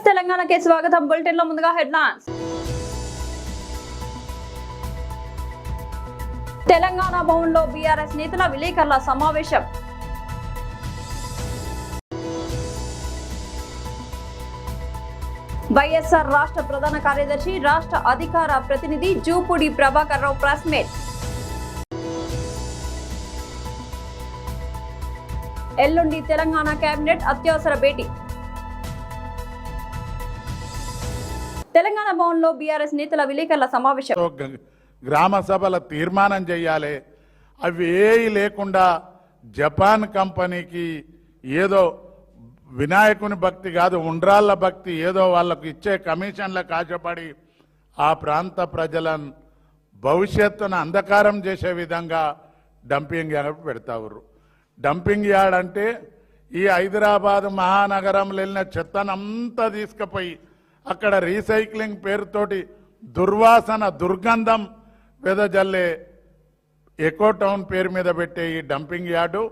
తెలంగాణకి స్వాగతం. బులెటిన్ లో ముందుగా హెడ్లైన్స్. తెలంగాణ భవన్లో బీఆర్ఎస్ నేతల విలేకరుల సమావేశం. వైఎస్ఆర్ రాష్ట్ర ప్రధాన కార్యదర్శి రాష్ట్ర అధికార ప్రతినిధి జూపూడి ప్రభాకర్ రావు ప్రెస్ మీట్. ఎల్లుండి తెలంగాణ కేబినెట్ అత్యవసర భేటీ. తెలంగాణ భవన్లో బీఆర్ఎస్ నేతల విలేకరుల సమావేశం. గ్రామ సభల తీర్మానం చేయాలి. అవి ఏవి లేకుండా జపాన్ కంపెనీకి ఏదో వినాయకుని భక్తి కాదు, ఉండ్రాళ్ళ భక్తి, ఏదో వాళ్ళకు ఇచ్చే కమిషన్లకు ఆశపడి ఆ ప్రాంత ప్రజల భవిష్యత్తును అంధకారం చేసే విధంగా డంపింగ్ యార్డ్ పెడతారు. డంపింగ్ యార్డ్ అంటే ఈ హైదరాబాద్ మహానగరంలో వెళ్ళిన చెత్తనంతా తీసుకుపోయి అక్కడ రీసైక్లింగ్ పేరుతోటి దుర్వాసన దుర్గంధం వెదజల్లే ఎకో టౌన్ పేరు మీద పెట్టే ఈ డంపింగ్ యార్డు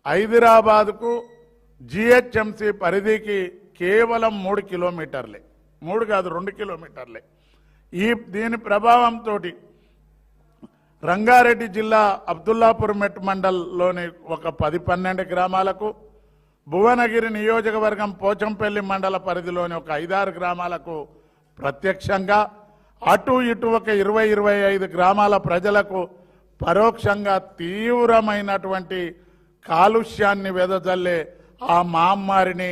హైదరాబాద్కు జిహెచ్ఎంసి పరిధికి కేవలం 3 కిలోమీటర్లే, 3 కాదు 2 కిలోమీటర్లే. దీని ప్రభావంతో రంగారెడ్డి జిల్లా అబ్దుల్లాపూర్ మెట్ మండల్లోని ఒక 10-12 గ్రామాలకు, భువనగిరి నియోజకవర్గం పోచంపల్లి మండల పరిధిలోని ఒక 5-6 గ్రామాలకు ప్రత్యక్షంగా, అటు ఇటు ఒక 20-25 గ్రామాల ప్రజలకు పరోక్షంగా తీవ్రమైనటువంటి కాలుష్యాన్ని వెదజల్లే ఆ మహమ్మారిని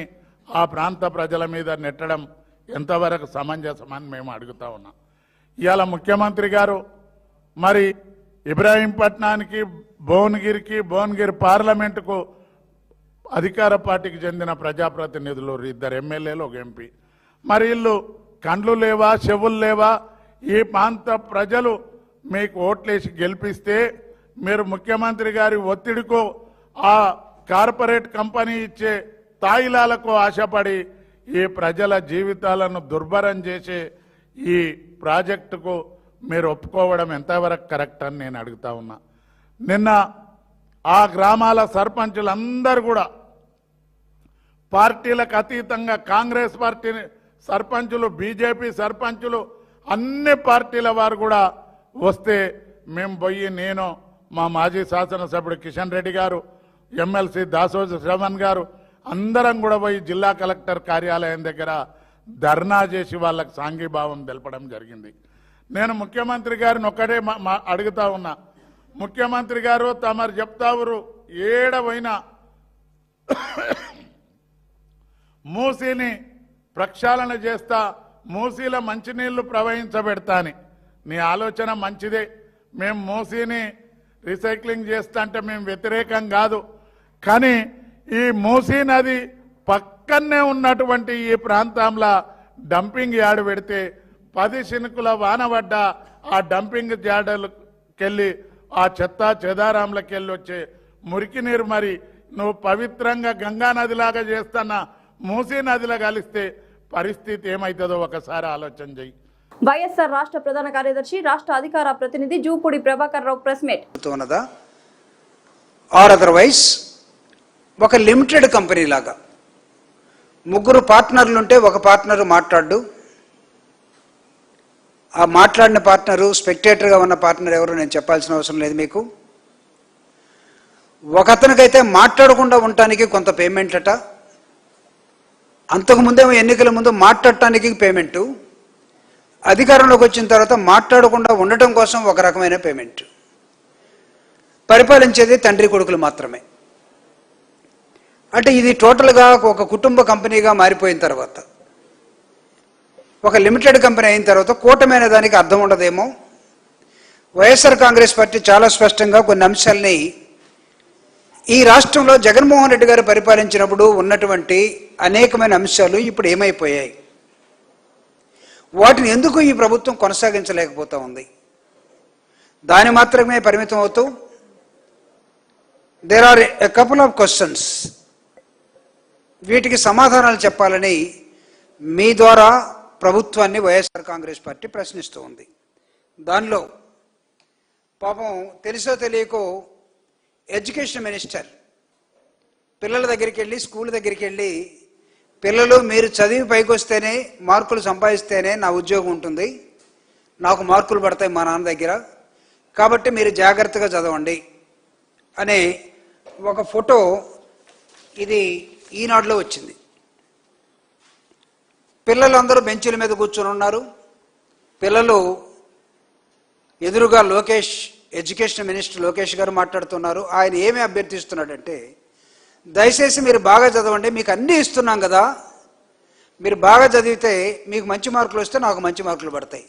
ఆ ప్రాంత ప్రజల మీద నెట్టడం ఎంతవరకు సమంజసమని మేము అడుగుతా ఉన్నాం. ఇవాళ ముఖ్యమంత్రి గారు మరి ఇబ్రాహీంపట్నానికి, భువనగిరి పార్లమెంటుకు అధికార పార్టీకి చెందిన ప్రజాప్రతినిధులు 2 ఎమ్మెల్యేలు, 1 ఎంపీ. మరి వీళ్ళు కండ్లు లేవా, చెవులు లేవా? ఈ ప్రాంత ప్రజలు మీకు ఓట్లేసి గెలిపిస్తే మీరు ముఖ్యమంత్రి గారి ఒత్తిడికో ఆ కార్పొరేట్ కంపెనీ ఇచ్చే తాయిలాలకు ఆశపడి ఈ ప్రజల జీవితాలను దుర్భరం చేసే ఈ ప్రాజెక్టుకు మీరు ఒప్పుకోవడం ఎంతవరకు కరెక్ట్ అని నేను అడుగుతా ఉన్నా. నిన్న ఆ గ్రామాల సర్పంచులందరూ కూడా పార్టీలకు అతీతంగా, కాంగ్రెస్ పార్టీ సర్పంచులు, బీజేపీ సర్పంచులు, అన్ని పార్టీల వారు కూడా వస్తే మేము పోయి, నేను, మా మాజీ శాసనసభ్యుడు కిషన్ రెడ్డి గారు, ఎమ్మెల్సీ దాసోజు శ్రవణ్ గారు అందరం కూడా పోయి జిల్లా కలెక్టర్ కార్యాలయం దగ్గర ధర్నా చేసి వాళ్ళకి సాంఘీభావం తెలపడం జరిగింది. నేను ముఖ్యమంత్రి గారిని ఒక్కడే అడుగుతా ఉన్నా. ముఖ్యమంత్రి గారు తమరు చెప్తావురు ఏడవైనా మూసీని ప్రక్షాళన చేస్తా, మూసీల మంచినీళ్లు ప్రవహించబెడతా అని. నీ ఆలోచన మంచిదే. మేము మూసీని రీసైక్లింగ్ చేస్తా అంటే మేము వ్యతిరేకం కాదు. కానీ ఈ మూసీ నది పక్కనే ఉన్నటువంటి ఈ ప్రాంతంలో డంపింగ్ యార్డ్ పెడితే 10 చినుకుల వాన పడ్డ ఆ డంపింగ్ యార్డులకెళ్ళి ఆ చెత్త చెదారాంలకి వెళ్ళి వచ్చే మురికి నీరు మరి నువ్వు పవిత్రంగా గంగా నదిలాగా చేస్తున్న మూసీ నదిలో కలిస్తే పరిస్థితి ఏమవుతుందో ఒకసారి ఆలోచన చెయ్యి. వైఎస్ఆర్ రాష్ట్ర ప్రధాన కార్యదర్శి రాష్ట్ర అధికార ప్రతినిధి Jupudi Prabhakar Rao press meet. Or otherwise ఒక లిమిటెడ్ కంపెనీ లాగా 3 పార్ట్నర్లు ఉంటే ఒక పార్ట్నరు మాట్లాడు, ఆ మాట్లాడిన పార్ట్నరు స్పెక్టేటర్గా ఉన్న పార్ట్నర్ ఎవరు నేను చెప్పాల్సిన అవసరం లేదు మీకు. ఒకతనికైతే మాట్లాడకుండా ఉండటానికి కొంత పేమెంట్ అట, అంతకుముందేమో ఎన్నికల ముందు మాట్లాడటానికి పేమెంటు, అధికారంలోకి వచ్చిన తర్వాత మాట్లాడకుండా ఉండటం కోసం ఒక రకమైన పేమెంట్. పరిపాలించేది తండ్రి కొడుకులు మాత్రమే. అంటే ఇది టోటల్గా ఒక కుటుంబ కంపెనీగా మారిపోయిన తర్వాత, ఒక లిమిటెడ్ కంపెనీ అయిన తర్వాత కూటమి అనే దానికి అర్థం ఉండదేమో. వైఎస్ఆర్ కాంగ్రెస్ పార్టీ చాలా స్పష్టంగా కొన్ని అంశాలని ఈ రాష్ట్రంలో జగన్మోహన్ రెడ్డి గారు పరిపాలించినప్పుడు ఉన్నటువంటి అనేకమైన అంశాలు ఇప్పుడు ఏమైపోయాయి, వాటిని ఎందుకు ఈ ప్రభుత్వం కొనసాగించలేకపోతూ ఉంది, దాని మాత్రమే పరిమితం అవుతూ there are a couple of questions, వీటికి సమాధానాలు చెప్పాలని మీ ద్వారా ప్రభుత్వాన్ని వైఎస్ఆర్ కాంగ్రెస్ పార్టీ ప్రశ్నిస్తూ ఉంది. దానిలో పాపం తెలుసో తెలియకో ఎడ్యుకేషన్ మినిస్టర్ పిల్లల దగ్గరికి వెళ్ళి, స్కూల్ దగ్గరికి వెళ్ళి పిల్లలు మీరు చదివి పైకి వస్తేనే, మార్కులు సంపాదిస్తేనే నా ఉద్యోగం ఉంటుంది, నాకు మార్కులు పడతాయి మా నాన్న దగ్గర, కాబట్టి మీరు జాగ్రత్తగా చదవండి అనే ఒక ఫోటో ఇది ఈనాడులో వచ్చింది. పిల్లలందరూ బెంచీల మీద కూర్చొని ఉన్నారు. పిల్లలు ఎదురుగా ఎడ్యుకేషన్ మినిస్టర్ లోకేష్ గారు మాట్లాడుతున్నారు. ఆయన ఏమి అభ్యర్థిస్తున్నాడంటే, దయచేసి మీరు బాగా చదవండి, మీకు అన్నీ ఇస్తున్నాం కదా, మీరు బాగా చదివితే మీకు మంచి మార్కులు వస్తే నాకు మంచి మార్కులు పడతాయి.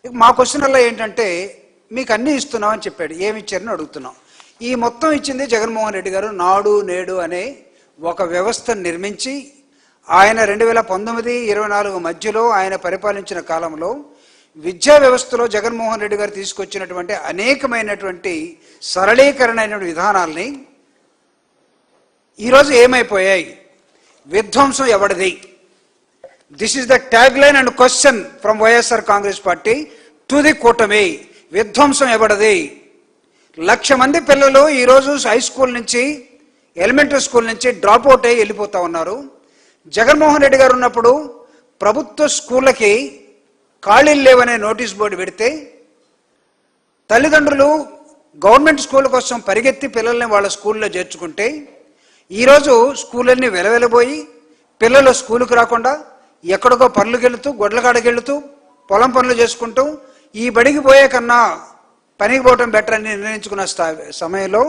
మా క్వశ్చన్లో ఏంటంటే మీకు అన్నీ ఇస్తున్నామని చెప్పాడు. ఏమి ఇచ్చారని అడుగుతున్నాం. ఈ మొత్తం ఇచ్చింది జగన్మోహన్ రెడ్డి గారు నాడు నేడు అనే ఒక వ్యవస్థను నిర్మించి ఆయన 2019-24 మధ్యలో ఆయన పరిపాలించిన కాలంలో విద్యా వ్యవస్థలో జగన్మోహన్ రెడ్డి గారు తీసుకొచ్చినటువంటి అనేకమైనటువంటి సరళీకరణ విధానాల్ని ఈరోజు ఏమైపోయాయి? విధ్వంసం ఎవడిది? This is the tag line and question from YSR Congress Party to the కూటమి. విధ్వంసం ఎవడిది? 1,00,000 మంది పిల్లలు ఈరోజు హై స్కూల్ నుంచి, ఎలిమెంటరీ స్కూల్ నుంచి డ్రాప్ అవుట్ అయ్యి వెళ్ళిపోతా ఉన్నారు. జగన్మోహన్ రెడ్డి గారు ఉన్నప్పుడు ప్రభుత్వ స్కూళ్ళకి ఖాళీలు లేవనే నోటీస్ బోర్డు పెడితే తల్లిదండ్రులు గవర్నమెంట్ స్కూల్ కోసం పరిగెత్తి పిల్లల్ని వాళ్ళ స్కూల్లో చేర్చుకుంటే ఈరోజు స్కూళ్ళన్నీ వెలవెలబోయి పిల్లలు స్కూలుకు రాకుండా ఎక్కడికో పనులకు వెళుతూ, గొడ్లకాడకి వెళుతూ, పొలం పనులు చేసుకుంటూ ఈ బడికి పోయే కన్నా పనికి పోవటం బెటర్ అని నిర్ణయించుకున్న సమయంలో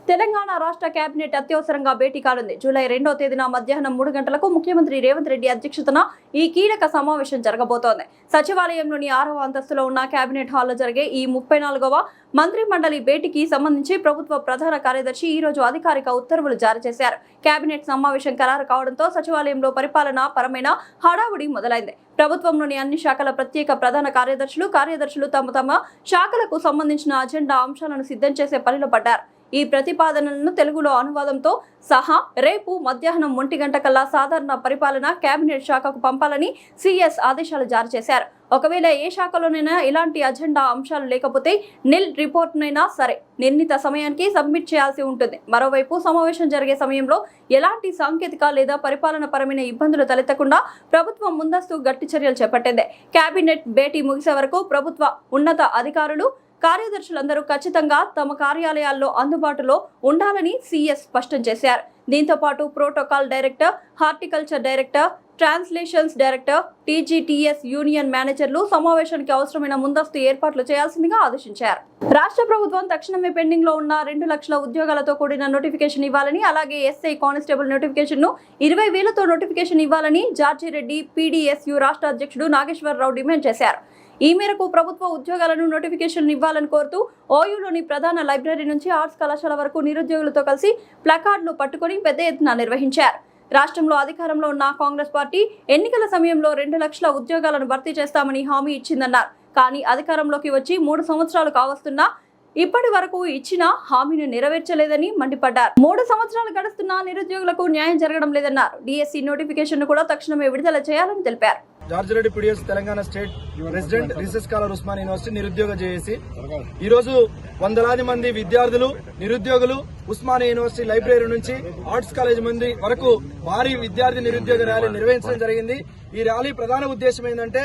తెలంగాణ రాష్ట్ర కేబినెట్ అత్యవసరంగా భేటీ కానుంది. జూలై 2వ తేదీన మధ్యాహ్నం 3 గంటలకు ముఖ్యమంత్రి రేవంత్ రెడ్డి అధ్యక్షతన ఈ కీలక సమావేశం జరగబోతోంది. సచివాలయంలోని 6వ అంతస్తులో ఉన్న కేబినెట్ హాల్లో జరిగే ఈ 34వ మంత్రి మండలి భేటీకి సంబంధించి ప్రభుత్వ ప్రధాన కార్యదర్శి ఈ రోజు అధికారిక ఉత్తర్వులు జారీ చేశారు. కేబినెట్ సమావేశం ఖరారు కావడంతో సచివాలయంలో పరిపాలన పరమైన హడావుడి మొదలైంది. ప్రభుత్వంలోని అన్ని శాఖల ప్రత్యేక ప్రధాన కార్యదర్శులు తమ శాఖలకు సంబంధించిన అజెండా అంశాలను సిద్ధం చేసే పనిలో పడ్డారు. ఈ ప్రతిపాదనలను తెలుగులో అనువాదంతో సహా రేపు మధ్యాహ్నం 1 గంట కల్లా సాధారణ పరిపాలన కేబినెట్ శాఖకు పంపాలని సిఎస్ ఆదేశాలు జారీ చేశారు. ఒకవేళ ఏ శాఖలోనైనా ఇలాంటి అజెండా అంశాలు లేకపోతే నిల్ రిపోర్ట్నైనా సరే నిర్ణీత సమయానికి సబ్మిట్ చేయాల్సి ఉంటుంది. మరోవైపు సమావేశం జరిగే సమయంలో ఎలాంటి సాంకేతిక లేదా పరిపాలన పరమైన ఇబ్బందులు తలెత్తకుండా ప్రభుత్వం ముందస్తు గట్టి చర్యలు చేపట్టింది. కేబినెట్ భేటీ ముగిసే వరకు ప్రభుత్వ ఉన్నత అధికారులు, కార్యదర్శులందరూ ఖచ్చితంగా తమ కార్యాలయాల్లో అందుబాటులో ఉండాలని సీఎస్ స్పష్టం చేశారు. దీంతో పాటు protocol director, horticulture director, translations director, TGTS union మేనేజర్లు సమావేశానికి అవసరమైన ముందస్తు ఏర్పాట్లు చేయాల్సిందిగా ఆదేశించారు. రాష్ట్ర ప్రభుత్వం తక్షణమే పెండింగ్ లో ఉన్న 2 లక్షల ఉద్యోగాలతో కూడిన నోటిఫికేషన్ ఇవ్వాలని, అలాగే ఎస్ఐ కానిస్టేబుల్ నోటిఫికేషన్ ను 20,000తో నోటిఫికేషన్ ఇవ్వాలని జార్జిరెడ్డి పీడీఎస్యూ రాష్ట్ర అధ్యక్షుడు నాగేశ్వరరావు డిమాండ్ చేశారు. ఈ మేరకు ప్రభుత్వ ఉద్యోగాలను నోటిఫికేషన్ ఇవ్వాలని కోరుతూ ఓయూలోని ప్రధాన లైబ్రరీ నుంచి ఆర్ట్స్ కళాశాల వరకు నిరుద్యోగులతో కలిసి ప్లకార్డులు పట్టుకుని పెద్ద ఎత్తున నిర్వహించారు. రాష్ట్రంలో అధికారంలో ఉన్న కాంగ్రెస్ పార్టీ ఎన్నికల సమయంలో 2 లక్షల ఉద్యోగాలను భర్తీ చేస్తామని హామీ ఇచ్చిందన్నారు. కానీ అధికారంలోకి వచ్చి 3 సంవత్సరాలు కావస్తున్నా ఇప్పటి వరకు ఇచ్చిన హామీని నెరవేర్చలేదని మండిపడ్డారు. 3 సంవత్సరాలు గడుస్తున్నా నిరుద్యోగులకు న్యాయం జరగడం లేదన్నారు. డిఎస్సి నోటిఫికేషన్ కూడా తక్షణమే విడుదల చేయాలని తెలిపారు. George Reddy PDS Telangana state president, research scholar Osman university నిరుద్యోగ జేఏసీ. ఈ రోజు వందలాది మంది విద్యార్థులు, నిరుద్యోగులు ఉస్మానియా యూనివర్సిటీ లైబ్రరీ నుంచి ఆర్ట్స్ కాలేజ్ మంది వరకు భారీ విద్యార్థి నిరుద్యోగ ర్యాలీ నిర్వహించడం జరిగింది. ఈ ర్యాలీ ప్రధాన ఉద్దేశం ఏంటంటే,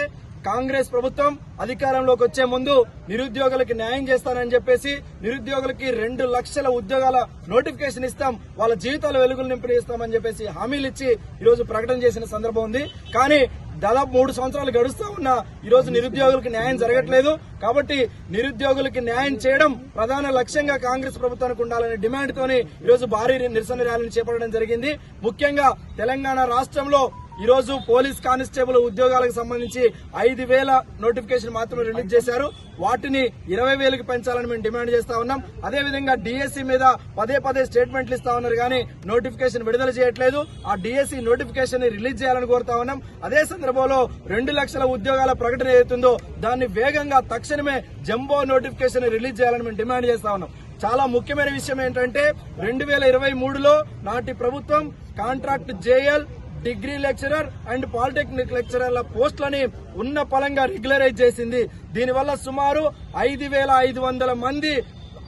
కాంగ్రెస్ ప్రభుత్వం అధికారంలోకి వచ్చే ముందు నిరుద్యోగులకి న్యాయం చేస్తానని చెప్పేసి నిరుద్యోగులకి 2 లక్షల ఉద్యోగాల నోటిఫికేషన్ ఇస్తాం, వాళ్ళ జీవితాల వెలుగులు నింపనిస్తామని చెప్పేసి హామీలు ఇచ్చి ఈ రోజు ప్రకటన చేసిన సందర్భం ఉంది. కానీ దాదాపు 3 సంవత్సరాలు గడుస్తూ ఉన్నా ఈ రోజు నిరుద్యోగులకు న్యాయం జరగట్లేదు. కాబట్టి నిరుద్యోగులకి న్యాయం చేయడం ప్రధాన లక్ష్యంగా కాంగ్రెస్ ప్రభుత్వానికి ఉండాలనే డిమాండ్ తోని ఈ రోజు భారీ నిరసన ర్యాలీని చేపట్టడం జరిగింది. ముఖ్యంగా తెలంగాణ రాష్ట్రంలో ఈ రోజు పోలీస్ కానిస్టేబుల్ ఉద్యోగాలకు సంబంధించి 5,000 నోటిఫికేషన్ మాత్రమే రిలీజ్ చేశారు. వాటిని 20,000కి పెంచాలని మేము డిమాండ్ చేస్తా ఉన్నాం. అదేవిధంగా డిఎస్సి మీద పదే స్టేట్మెంట్లు ఇస్తా ఉన్నారు, కానీ నోటిఫికేషన్ విడుదల చేయట్లేదు. ఆ డిఎస్సి నోటిఫికేషన్ ని రిలీజ్ చేయాలని కోరుతా ఉన్నాం. అదే సందర్భంలో 2 లక్షల ఉద్యోగాల ప్రకటన ఏదైతుందో దాన్ని వేగంగా తక్షణమే జంబో నోటిఫికేషన్ రిలీజ్ చేయాలని మేము డిమాండ్ చేస్తా ఉన్నాం. చాలా ముఖ్యమైన విషయం ఏంటంటే, 2023లో నాటి ప్రభుత్వం contract JL, degree lecturer and polytechnic లెక్చరర్ల పోస్టులని ఉన్న పలంగా రెగ్యులరైజ్ చేసింది. దీనివల్ల సుమారు 5,500 మంది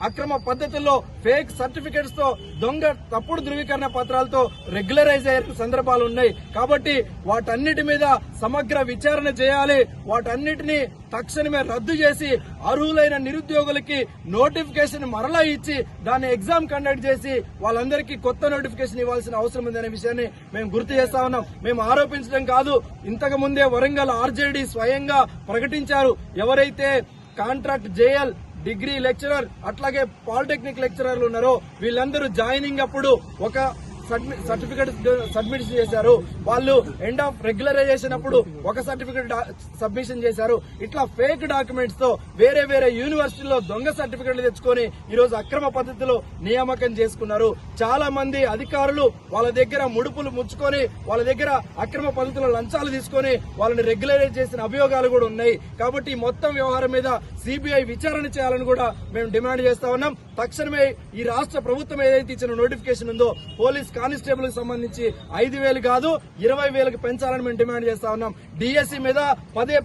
అక్రమ పద్ధతుల్లో ఫేక్ సర్టిఫికెట్స్ తో దొంగ తప్పుడు ధృవీకరణ పత్రాలతో రెగ్యులరైజ్ అయ్యే సందర్భాలు ఉన్నాయి. కాబట్టి వాటన్నిటి మీద సమగ్ర విచారణ చేయాలి. వాటన్నిటిని తక్షణమే రద్దు చేసి అర్హులైన నిరుద్యోగులకి నోటిఫికేషన్ మరలా ఇచ్చి దాన్ని ఎగ్జామ్ కండక్ట్ చేసి వాళ్ళందరికీ కొత్త నోటిఫికేషన్ ఇవ్వాల్సిన అవసరం ఉందనే విషయాన్ని మేము గుర్తు చేస్తా ఉన్నాం. మేము ఆరోపించడం కాదు, ఇంతకు ముందే వరంగల్ ఆర్జేడీ స్వయంగా ప్రకటించారు. ఎవరైతే కాంట్రాక్ట్ జేఎల్, డిగ్రీ లెక్చరర్ అట్లాగే పాలిటెక్నిక్ లెక్చరర్లు ఉన్నారో వీళ్ళందరూ జాయినింగ్ అప్పుడు ఒక సర్టిఫికేట్ సబ్మిషన్ చేశారు. వాళ్ళు ఎండ్ ఆఫ్ రెగ్యులరైజేషన్ అప్పుడు ఒక సర్టిఫికేట్ సబ్మిషన్ చేశారు. ఇట్లా ఫేక్ డాక్యుమెంట్స్ తో వేరే వేరే యూనివర్సిటీలో దొంగ సర్టిఫికెట్లు తెచ్చుకొని ఈ రోజు అక్రమ పద్ధతిలో నియామకం చేసుకున్నారు. చాలా మంది అధికారులు వాళ్ళ దగ్గర ముడుపులు ముచ్చుకొని వాళ్ళ దగ్గర అక్రమ పద్ధతిలో లంచాలు తీసుకొని వాళ్ళని రెగ్యులరైజ్ చేసిన అభియోగాలు కూడా ఉన్నాయి. కాబట్టి మొత్తం వ్యవహారం మీద సిబిఐ విచారణ చేయాలని కూడా మేము డిమాండ్ చేస్తా ఉన్నాం. తక్షణమే ఈ రాష్ట్ర ప్రభుత్వం ఏదైతే ఇచ్చిన నోటిఫికేషన్ ఉందో పోలీస్ కానిస్టేబుల్ కి సంబంధించి 5,000 కాదు 20,000 పెంచాలని మేము డిమాండ్ చేస్తా ఉన్నాం. డిఎస్సి మీద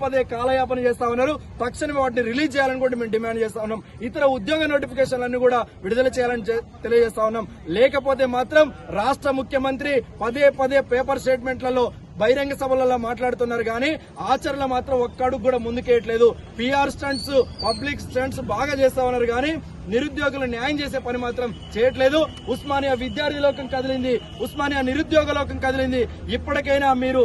పదే కాలయాపన చేస్తా ఉన్నారు. తక్షణమే వాటిని రిలీజ్ చేయాలని కూడా మేము డిమాండ్ చేస్తా ఉన్నాం. ఇతర ఉద్యోగ నోటిఫికేషన్లన్నీ కూడా విడుదల చేయాలని తెలియజేస్తా ఉన్నాం. లేకపోతే మాత్రం రాష్ట్ర ముఖ్యమంత్రి పదే పేపర్ స్టేట్మెంట్లలో బహిరంగ సభలలో మాట్లాడుతున్నారు కానీ ఆచరణలో మాత్రం ఒక్కడుగు కూడా ముందుకేయట్లేదు. పిఆర్ స్టంట్స్, పబ్లిక్ స్టంట్స్ బాగా చేస్తా ఉన్నారు కానీ నిరుద్యోగులు న్యాయం చేసే పని మాత్రం చేయట్లేదు. ఉస్మానియా విద్యార్థి లోకం కదిలింది, ఉస్మానియా నిరుద్యోగ లోకం కదిలింది. ఇప్పటికైనా మీరు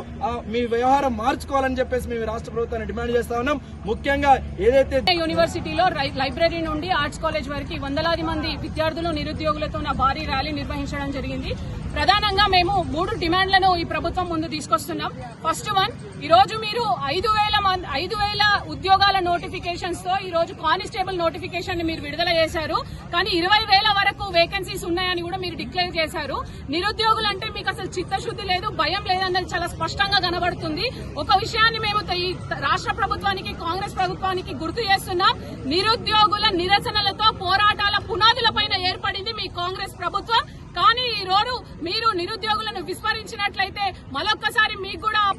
మీ వ్యవహారం మార్చుకోవాలని చెప్పేసి మేము రాష్ట్ర ప్రభుత్వాన్ని డిమాండ్ చేస్తా ఉన్నాం. ముఖ్యంగా ఏదైతే యూనివర్సిటీలో లైబ్రరీ నుండి ఆర్ట్స్ కాలేజ్ వరకు వందలాది మంది విద్యార్థులు నిరుద్యోగులతో భారీ ర్యాలీ నిర్వహించడం జరిగింది. ప్రధానంగా మేము 3 డిమాండ్లను ఈ ప్రభుత్వం ముందు తీసుకొస్తున్నాం. ఫస్ట్ వన్, ఈ రోజు మీరు 5,000 ఉద్యోగాల నోటిఫికేషన్స్ తో ఈ రోజు కానిస్టేబుల్ నోటిఫికేషన్ ని మీరు విడుదల చేశారు. కానీ 20,000 వరకు వేకెన్సీస్ ఉన్నాయని కూడా మీరు డిక్లేర్ చేశారు. నిరుద్యోగులంటే మీకు అసలు చిత్తశుద్ది లేదు, భయం లేదన్నది చాలా స్పష్టంగా కనబడుతుంది. ఒక విషయాన్ని మేము ఈ రాష్ట్ర ప్రభుత్వానికి, కాంగ్రెస్ ప్రభుత్వానికి గుర్తు చేస్తున్నాం. నిరుద్యోగుల నిరసనలతో పోరాటాల పునాదులపైన ఏర్పడింది మీ కాంగ్రెస్ ప్రభుత్వం. కానీ ఈ రోజు మీరు నిరుద్యోగులను విస్మరించినట్లయితే మరొక్కసారి మీకు కూడా ఆ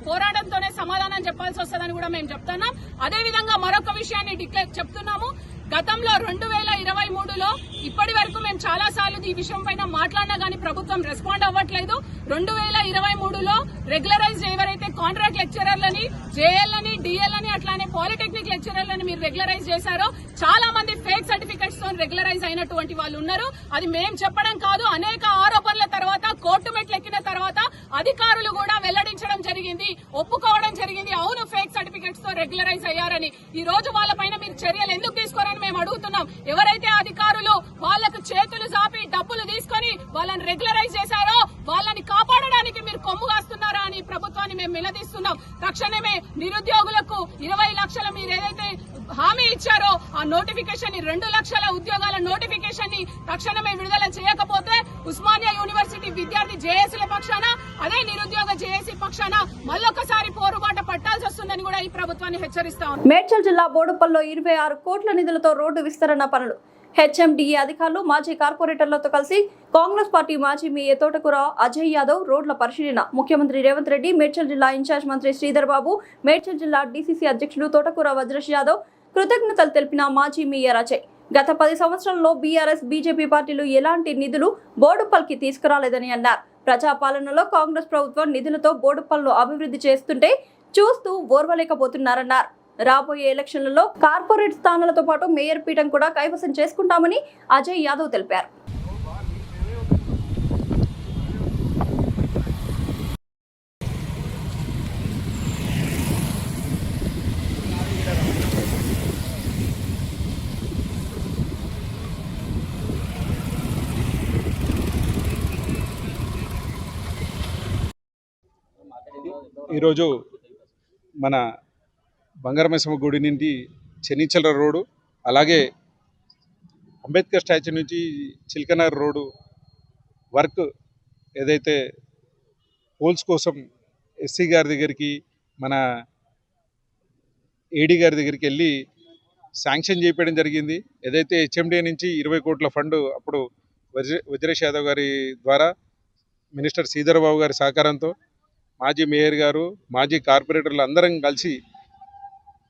పోరాటంతోనే సమాధానం చెప్పాల్సి వస్తుందని కూడా మేము చెప్తున్నాం. అదేవిధంగా మరొక విషయాన్ని చెప్తున్నాము. గతంలో 2023లో ఇప్పటి వరకు మేము చాలా సార్లు ఈ విషయం పైన మాట్లాడినా గానీ ప్రభుత్వం రెస్పాండ్ అవ్వట్లేదు. 2023లో రెగ్యులరైజ్ ఎవరైతే కాంట్రాక్ట్ లెక్చరర్లని, జేఎల్ని, డిఎల్ని అట్లానే పాలిటెక్నిక్ లెక్చరర్లని మీరు రెగ్యులరైజ్ చేశారో చాలా మంది ఫేక్ సర్టిఫికెట్స్ తో రెగ్యులరైజ్ అయినటువంటి వాళ్ళు ఉన్నారు. అది మేం చెప్పడం కాదు, అనేక ఆరోపణల తర్వాత కోర్టు మెట్లెక్కిన తర్వాత అధికారులు కూడా వెల్లడించడం జరిగింది, ఒప్పుకోవడం జరిగింది. అవును, ఫేక్ సర్టిఫికెట్స్ తో రెగ్యులరైజ్ అయ్యారని. ఈ రోజు వాళ్ళపైన మీరు చర్యలు ఎందుకు తీసుకోరని మేము అడుగుతున్నాం. ఎవరైతే అధికారులు వాళ్లకు చేతులు చాపి డబ్బులు తీసుకొని వాళ్ళని రెగ్యులరైజ్ చేశారో వాళ్ళని కాపాడడానికి మీరు కొమ్ము కాస్తున్నారా అని ప్రభుత్వాన్ని మేము నిలదీస్తున్నాం. తక్షణమే నిరుద్యోగులకు 20 లక్షలు మీరు ఏదైతే హామీ ఇచ్చారో ఆ నోటిఫికేషన్ ని 2 లక్షల ఉద్యోగాల నోటిఫికేషన్ ని తక్షణమే విడుదల చేయకపోతే ఉస్మానియా యూనివర్సిటీ విద్యార్థి జేఏసీల పక్షాన, అదే నిరుద్యోగ జేఏసీ పక్షాన మళ్ళొకసారి పోరుబాట పట్టాల్సి వస్తుందని కూడా ఈ ప్రభుత్వాన్ని హెచ్చరిస్తాం. మేడ్చల్ జిల్లా బోడుపల్లో 26 కోట్ల నిధులతో రోడ్డు విస్తరణ పనులు. హెచ్ఎండిఏ అధికారులు, మాజీ కార్పొరేటర్లతో కలిసి కాంగ్రెస్ పార్టీ మాజీ మేయర్ తోటకూర అజయ్ యాదవ్ రోడ్ల పరిశీలన. ముఖ్యమంత్రి రేవంత్ రెడ్డి, మేడ్చల్ జిల్లా ఇన్ఛార్జ్ మంత్రి శ్రీధర్ బాబు, మేడ్చల్ జిల్లా డీసీసీ అధ్యక్షుడు తోటకూర వజ్రేష్ యాదవ్ కృతజ్ఞతలు తెలిపిన మాజీ మేయర్ అజయ్, గత 10 సంవత్సరాల్లో బీఆర్ఎస్, బీజేపీ పార్టీలు ఎలాంటి నిధులు బోడుపల్కి తీసుకురాలేదని అన్నారు. ప్రజాపాలనలో కాంగ్రెస్ ప్రభుత్వం నిధులతో బోడుపల్ను అభివృద్ధి చేస్తుంటే చూస్తూ ఓర్వలేకపోతున్నారన్నారు. రాబోయే ఎలక్షన్లలో కార్పొరేట్ స్థానాలతో పాటు మేయర్ పీఠం కూడా కైవసం చేసుకుంటామని అజయ్ యాదవ్ తెలిపారు. ఈరోజు మన బంగారమైసమ్మ గుడి నుండి చెనిచల రోడ్డు, అలాగే అంబేద్కర్ స్టాచ్యూ నుంచి చిల్కనగర్ రోడ్డు వర్క్ ఏదైతే పోల్స్ కోసం ఎస్సీ గారి దగ్గరికి, మన ఏడీ గారి దగ్గరికి వెళ్ళి శాంక్షన్ చేయడం జరిగింది. ఏదైతే హెచ్ఎండిఏ నుంచి 20 కోట్ల ఫండ్ అప్పుడు వజ్రేష్ యాదవ్ గారి ద్వారా మినిస్టర్ శ్రీధర్ బాబు గారి సహకారంతో మాజీ మేయర్ గారు, మాజీ కార్పొరేటర్లు అందరం కలిసి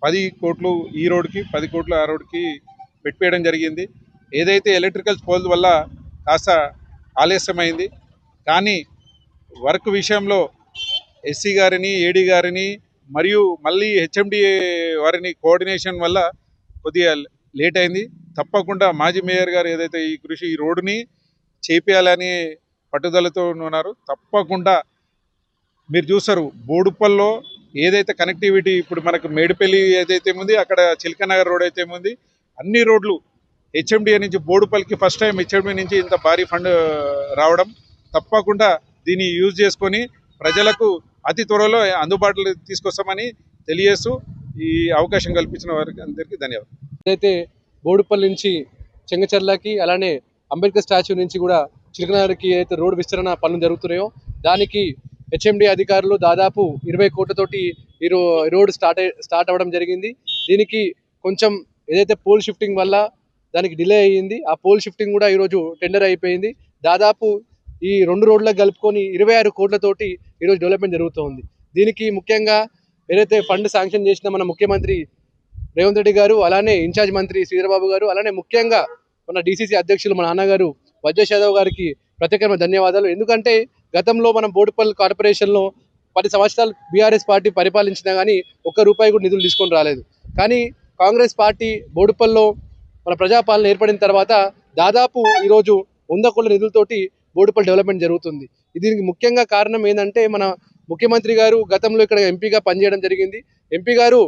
10 కోట్లు ఈ రోడ్డుకి, 10 కోట్లు ఆ రోడ్డుకి పెట్టివేయడం జరిగింది. ఏదైతే ఎలక్ట్రికల్ పోల్ వల్ల కాస్త ఆలస్యమైంది, కానీ వర్క్ విషయంలో ఎస్సీ గారిని, ఏడీ గారిని మరియు మళ్ళీ హెచ్ఎండిఏ వారిని కోఆర్డినేషన్ వల్ల కొద్దిగా లేట్ అయింది. తప్పకుండా మాజీ మేయర్ గారు ఏదైతే ఈ రోడ్డుని చేపేయాలని పట్టుదలతో ఉన్నారు. తప్పకుండా మీరు చూస్తారు బోడుప్పల్లో ఏదైతే కనెక్టివిటీ ఇప్పుడు మనకు మేడిపల్లి ఏదైతే ఉంది, అక్కడ చిలకనగర్ రోడ్ అయితే ఉంది, అన్ని రోడ్లు హెచ్ఎండిఏ నుంచి బోడుపల్లికి ఫస్ట్ టైం హెచ్ఎండిఏ నుంచి ఇంత భారీ ఫండ్ రావడం. తప్పకుండా దీన్ని యూజ్ చేసుకొని ప్రజలకు అతి త్వరలో అందుబాటులో తీసుకొస్తామని తెలియజేస్తూ ఈ అవకాశం కల్పించిన వారికి అందరికీ ధన్యవాదాలు. ఏదైతే బోడుపల్లి నుంచి చెంగచెర్లకి అలానే అంబేద్కర్ స్టాచ్యూ నుంచి కూడా చిలకనగర్కి ఏదైతే రోడ్డు విస్తరణ పనులు జరుగుతున్నాయో దానికి హెచ్ఎండి అధికారులు దాదాపు 20 కోట్లతోటి ఈ రోడ్ స్టార్ట్ అవ్వడం జరిగింది. దీనికి కొంచెం ఏదైతే పోల్ షిఫ్టింగ్ వల్ల దానికి డిలే అయ్యింది. ఆ పోల్ షిఫ్టింగ్ కూడా ఈరోజు టెండర్ అయిపోయింది. దాదాపు ఈ 2 రోడ్లకు కలుపుకొని 26 కోట్లతోటి ఈరోజు డెవలప్మెంట్ జరుగుతుంది. దీనికి ముఖ్యంగా ఏదైతే ఫండ్ శాంక్షన్ చేసిన మన ముఖ్యమంత్రి రేవంత్ రెడ్డి గారు, అలానే ఇన్ఛార్జ్ మంత్రి శ్రీధరబాబు గారు, అలానే ముఖ్యంగా మన డీసీసీ అధ్యక్షులు మన నాన్నగారు వజ్రేష్ యాదవ్ గారికి ప్రత్యేకమైన ధన్యవాదాలు. ఎందుకంటే గతంలో మనం బోడుపల్లి కార్పొరేషన్లో 10 సంవత్సరాలు బీఆర్ఎస్ పార్టీ పరిపాలించినా కానీ ఒక్క రూపాయి కూడా నిధులు తీసుకొని రాలేదు. కానీ కాంగ్రెస్ పార్టీ బోడుపల్లిలో మన ప్రజాపాలన ఏర్పడిన తర్వాత దాదాపు ఈరోజు 100 కోట్ల నిధులతోటి బోడుపల్లి డెవలప్మెంట్ జరుగుతుంది. దీనికి ముఖ్యంగా కారణం ఏంటంటే మన ముఖ్యమంత్రి గారు గతంలో ఇక్కడ ఎంపీగా పనిచేయడం జరిగింది. ఎంపీ గారు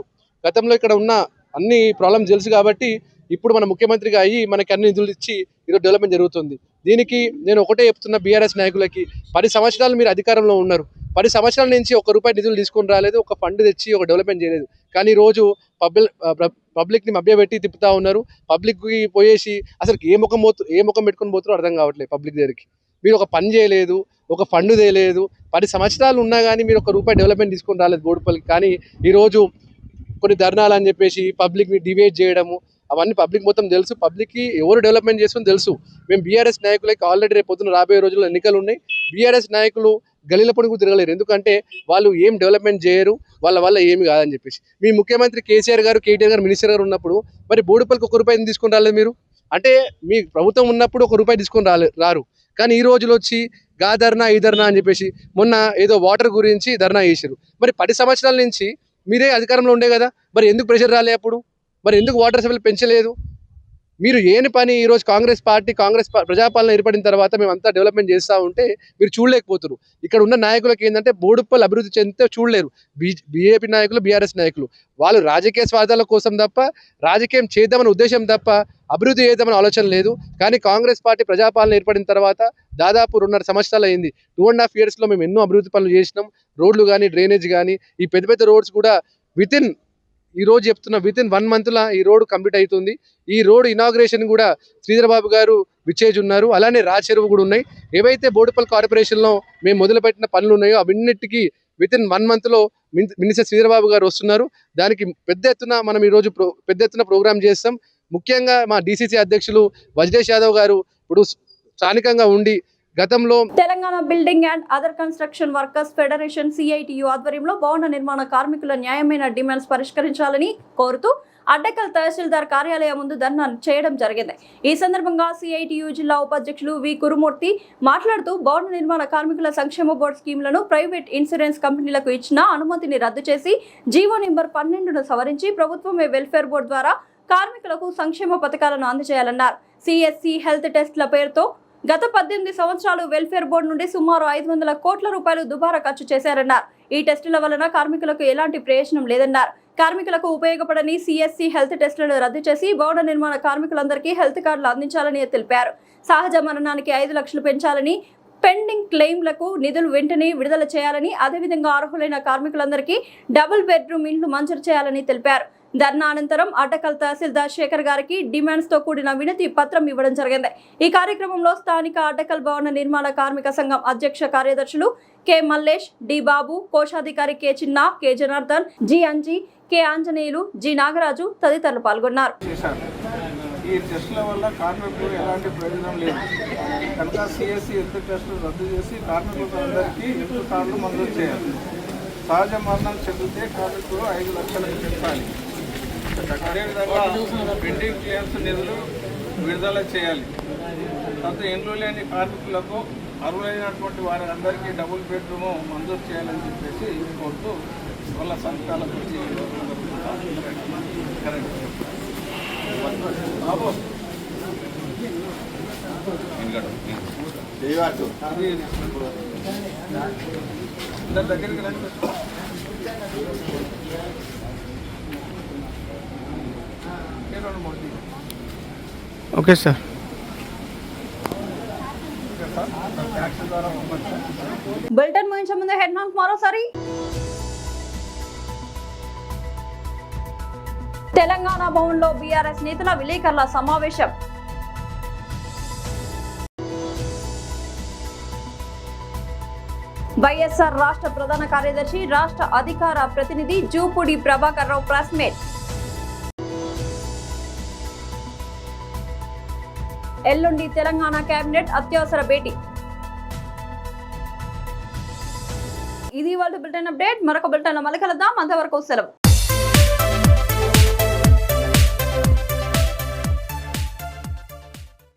గతంలో ఇక్కడ ఉన్న అన్ని ప్రాబ్లమ్స్ తెలుసు కాబట్టి ఇప్పుడు మన ముఖ్యమంత్రిగా అయ్యి మనకి అన్ని నిధులు ఇచ్చి ఈరోజు డెవలప్మెంట్ జరుగుతుంది. దీనికి నేను ఒకటే చెప్తున్న బీఆర్ఎస్ నాయకులకి, 10 సంవత్సరాలు మీరు అధికారంలో ఉన్నారు, 10 సంవత్సరాల నుంచి ఒక్క రూపాయి నిధులు తీసుకొని రాలేదు, ఒక ఫండ్ తెచ్చి ఒక డెవలప్మెంట్ చేయలేదు. కానీ ఈరోజు పబ్లిక్ని మభ్యపెట్టి తిప్పుతా ఉన్నారు. పబ్లిక్కి పోయేసి అసలు ఏ ముఖం పెట్టుకొని పోతారో అర్థం కావట్లేదు. పబ్లిక్ దగ్గరికి మీరు ఒక పని చేయలేదు, ఒక ఫండ్ చేయలేదు, 10 సంవత్సరాలు ఉన్నా కానీ మీరు ఒక రూపాయి డెవలప్మెంట్ తీసుకొని రాలేదు బోడుపల్లికి. కానీ ఈరోజు కొన్ని ధర్నాలు అని చెప్పేసి పబ్లిక్ని డివైడ్ చేయడము అవన్నీ పబ్లిక్ మొత్తం తెలుసు. పబ్లిక్కి ఎవరు డెవలప్మెంట్ చేస్తుందో తెలుసు. మేము బీఆర్ఎస్ నాయకులకి ఆల్రెడీ రేపు పొద్దున రాబోయే రోజుల్లో ఎన్నికలు ఉన్నాయి. బీఆర్ఎస్ నాయకులు గలీల పొడుగు తిరగలేరు, ఎందుకంటే వాళ్ళు ఏం డెవలప్మెంట్ చేయరు, వాళ్ళ వల్ల ఏమి కాదని చెప్పేసి. మీ ముఖ్యమంత్రి కేసీఆర్ గారు, కేటీఆర్ గారు మినిస్టర్ గారు ఉన్నప్పుడు మరి బోడుపల్లికి 1 రూపాయి తీసుకొని రాలేదు మీరు. అంటే మీ ప్రభుత్వం ఉన్నప్పుడు 1 రూపాయి తీసుకొని రారు. కానీ ఈ రోజులు వచ్చి గా ధర్నా ఈ ధర్నా అని చెప్పేసి మొన్న ఏదో వాటర్ గురించి ధర్నా చేశారు. మరి 10 సంవత్సరాల నుంచి మీరే అధికారంలో ఉండే కదా, మరి ఎందుకు ప్రెషర్ రాలే అప్పుడు? మరి ఎందుకు వాటర్ సప్లై పెంచలేదు? మీరు ఏని పని ఈరోజు కాంగ్రెస్ ప్రజాపాలన ఏర్పడిన తర్వాత మేమంతా డెవలప్మెంట్ చేస్తూ ఉంటే మీరు చూడలేకపోతున్నారు. ఇక్కడ ఉన్న నాయకులకు ఏంటంటే బోడుపల్లి అభివృద్ధి చెందితే చూడలేరు. బీజేపీ నాయకులు, బీఆర్ఎస్ నాయకులు వాళ్ళు రాజకీయ స్వార్థాల కోసం తప్ప, రాజకీయం చేద్దామనే ఉద్దేశం తప్ప అభివృద్ధి చేద్దామని ఆలోచన లేదు. కానీ కాంగ్రెస్ పార్టీ ప్రజాపాలన ఏర్పడిన తర్వాత దాదాపు 2.5 సంవత్సరాలు అయింది. 2.5 yearsలో మేము ఎన్నో అభివృద్ధి పనులు చేసినాం. రోడ్లు కానీ, డ్రైనేజ్ కానీ, ఈ పెద్ద రోడ్స్ కూడా ఈరోజు చెప్తున్న వితిన్ 1 monthలో ఈ రోడ్ కంప్లీట్ అవుతుంది. ఈ రోడ్ ఇనాగ్రేషన్ కూడా శ్రీధరబాబు గారు విచ్చేజ్ ఉన్నారు. అలానే రాచెరువు కూడా ఉన్నాయి. ఏవైతే బోడుపల్లి కార్పొరేషన్లో మేము మొదలుపెట్టిన పనులు ఉన్నాయో అవన్నిటికీ వితిన్ 1 monthలో మినిస్టర్ శ్రీధరబాబు గారు వస్తున్నారు. దానికి పెద్ద ఎత్తున మనం ఈరోజు పెద్ద ఎత్తున ప్రోగ్రామ్ చేస్తాం. ముఖ్యంగా మా డీసీసీ అధ్యక్షులు వజ్రేష్ యాదవ్ గారు ఇప్పుడు స్థానికంగా ఉండి గతంలో Telangana building and other construction workers federation CITU ఆధ్వర్యంలో భవన నిర్మాణ కార్మికుల న్యాయమైన డిమాండ్స్ పరిష్కరించాలని కోరుతూ అడ్డకల్ తహసీల్దార్ కార్యాలయం ముందు ధర్నా చేయడం జరిగింది. ఈ సందర్భంగా CITU జిల్లా ఉపాధ్యక్షులు వి కురుమూర్తి మాట్లాడుతూ భవన నిర్మాణ కార్మికుల సంక్షేమ బోర్డు స్కీమ్లను ప్రైవేట్ ఇన్సూరెన్స్ కంపెనీలకు ఇచ్చిన అనుమతిని రద్దు చేసి జీవో నెంబర్ 12ను సవరించి ప్రభుత్వమే వెల్ఫేర్ బోర్డు ద్వారా కార్మికులకు సంక్షేమ పథకాలను అందజేయాలన్నారు. CSC హెల్త్ టెస్ట్ల పేరుతో గత 18 సంవత్సరాలు వెల్ఫేర్ బోర్డు నుండి సుమారు 500 కోట్ల రూపాయలు దుబారా ఖర్చు చేశారన్నారు. ఈ టెస్టుల వలన కార్మికులకు ఎలాంటి ప్రయోజనం లేదన్నారు. కార్మికులకు ఉపయోగపడని CSC హెల్త్ టెస్టులను రద్దు చేసి భవన నిర్మాణ కార్మికులందరికీ హెల్త్ కార్డులు అందించాలని తెలిపారు. సహజ మరణానికి 5 లక్షలు పెంచాలని, పెండింగ్ క్లెయిమ్లకు నిధులు వెంటనే విడుదల చేయాలని, అదేవిధంగా అర్హులైన కార్మికులందరికీ డబుల్ బెడ్రూమ్ ఇండ్లు మంజూరు చేయాలని తెలిపారు. ధర్నా అనంతరం అడ్డకల్ తహసీల్దార్ శేఖర్ గారికి డిమాండ్స్ తో కూడిన వినతి పత్రం ఇవ్వడం జరిగింది. ఈ కార్యక్రమంలో స్థానిక అడ్డకల్ భవన నిర్మాణ కార్మిక సంఘం అధ్యక్ష కార్యదర్శులు కె మల్లేష్, డి బాబు, కోశాధికారి కె చిన్న, K Janardhan, G Anji, K Anjaneyulu, G Nagaraju తదితరులు పాల్గొన్నారు. ఈ టెస్టుల వల్ల కార్మికులు ఎలాంటి ప్రయోజనం లేదు కనుక CSC హెల్త్ టెస్టులు రద్దు చేసి కార్మికులందరికీ హెల్త్ కార్డులు మంజూరు చేయాలి. సహజ మరణం చెందితే కార్మికులు 5 లక్షలకు పెంచాలి. అదేవిధంగా పెండింగ్ క్లియర్స్ నిధులు విడుదల చేయాలి. తర్వాత ఇండ్లు లేని కార్మికులకు అర్హులైనటువంటి వారి అందరికీ డబుల్ బెడ్రూమ్ మంజూరు చేయాలని చెప్పేసి కోరుతూ వాళ్ళ సంతకాలకు దగ్గరికి రండి. Okay sir. బులెటిన్ ముగించే ముందు హెడ్లైన్స్ మరోసారి. తెలంగాణ భవన్లో బీఆర్ఎస్ నేతల విలేకరుల సమావేశం. వైఎస్ఆర్ రాష్ట్ర ప్రధాన కార్యదర్శి రాష్ట్ర అధికార ప్రతినిధి జూపూడి ప్రభాకర్ రావు ప్రెస్ మీట్. ఎల్లుండి తెలంగాణ కేబినెట్ అత్యవసర భేటీ. ఇది వాళ్ళ బులెటిన్ అప్డేట్. మరొక బులెటిన్ లో మళ్ళీ కలుద్దాం. అంతవరకు సెలవు.